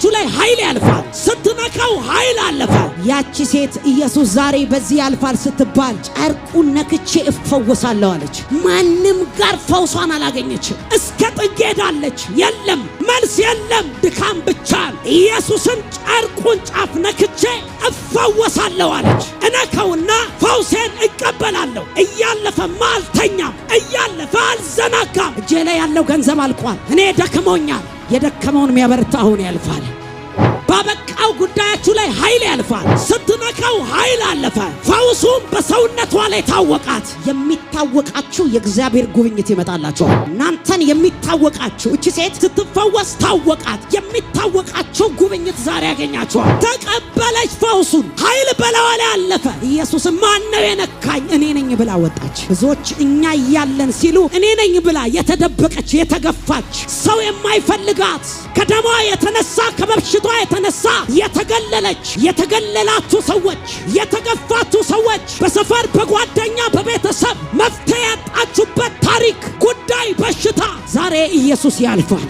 ጉዳያችሁ ላይ ኃይል ያልፋል። ስትነካው ኃይል አለፈ። ያቺ ሴት ኢየሱስ ዛሬ በዚህ ያልፋል ስትባል ጨርቁን ነክቼ እፈወሳለሁ አለች። ማንም ጋር ፈውሷን አላገኘችም። እስከ ጥግ ሄዳለች። የለም መልስ የለም፣ ድካም ብቻ። ኢየሱስን ጨርቁን ጫፍ ነክቼ እፈወሳለሁ አለች። እነካውና ፈውሴን እቀበላለሁ። እያለፈማ አልተኛም፣ እያለፈ አልዘናጋም። እጄ ላይ ያለው ገንዘብ አልቋል። እኔ ደክሞኛል። የደከመውን የሚያበረታ አሁን ያልፋል። ባበቃው ጉዳያችሁ ላይ ኃይል ያልፋል። ስትነካው ኃይል አለፈ። ፈውሱም በሰውነቷ ላይ ታወቃት። የሚታወቃችሁ የእግዚአብሔር ጉብኝት ይመጣላችኋል። እናንተን የሚታወቃችሁ እቺ ሴት ስትፈወስ ታወቃት። የሚታወቃችሁ ጉብኝት ዛሬ ያገኛችኋል። ተቀበለች ፈውሱን። ኃይል በላዋ ላይ አለፈ። ኢየሱስ ማን ነው የነካኝ? እኔ ነኝ ብላ ወጣች። ብዙዎች እኛ እያለን ሲሉ እኔ ነኝ ብላ የተደበቀች የተገፋች ሰው የማይፈልጋት ከደሟ የተነሳ ከበሽቷ የተነሳ የተገለለች የተገለላችሁ ሰዎች የተገፋችሁ ሰዎች በሰፈር በጓደኛ በቤተሰብ መፍትሄ ያጣችሁበት ታሪክ ጉዳይ በሽታ ዛሬ ኢየሱስ ያልፋል።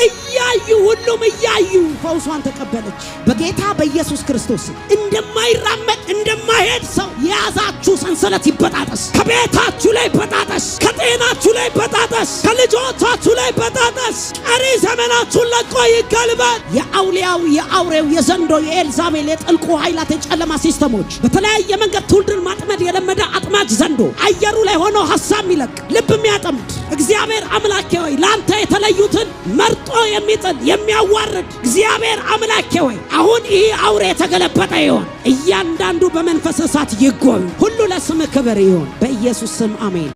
እያዩ ሁሉም እያዩ ፈውሷን ተቀበለች። በጌታ በኢየሱስ ክርስቶስ እንደማይራመድ እንደማይሄድ ሰው የያዛችሁ ሰንሰለት ይበጣጠስ። ከቤታችሁ ላይ በጣጠስ፣ ከጤናችሁ ላይ በጣጠስ፣ ከልጆቻችሁ ላይ በጣጠስ። ቀሪ ዘመናችሁን ለቆ ይገልበጥ። የአውሊያው የአውሬው የዘንዶ የኤልዛቤል የጥልቁ ኃይላት የጨለማ ሲስተሞች በተለያየ መንገድ ትውልድን ማጥመድ የለመደ አጥማጅ ዘንዶ አየሩ ላይ ሆኖ ሐሳብ የሚለቅ ልብ የሚያጠምድ እግዚአብሔር አምላኬ ሆይ ላንተ የተለዩትን መርጦ የሚጥል የሚያዋርድ እግዚአብሔር አምላኬ ሆይ አሁን ይህ አውሬ የተገለበጠ ይሆን። እያንዳንዱ በመንፈስ እሳት ይጎብ። ሁሉ ለስም ክብር ይሆን። በኢየሱስ ስም አሜን።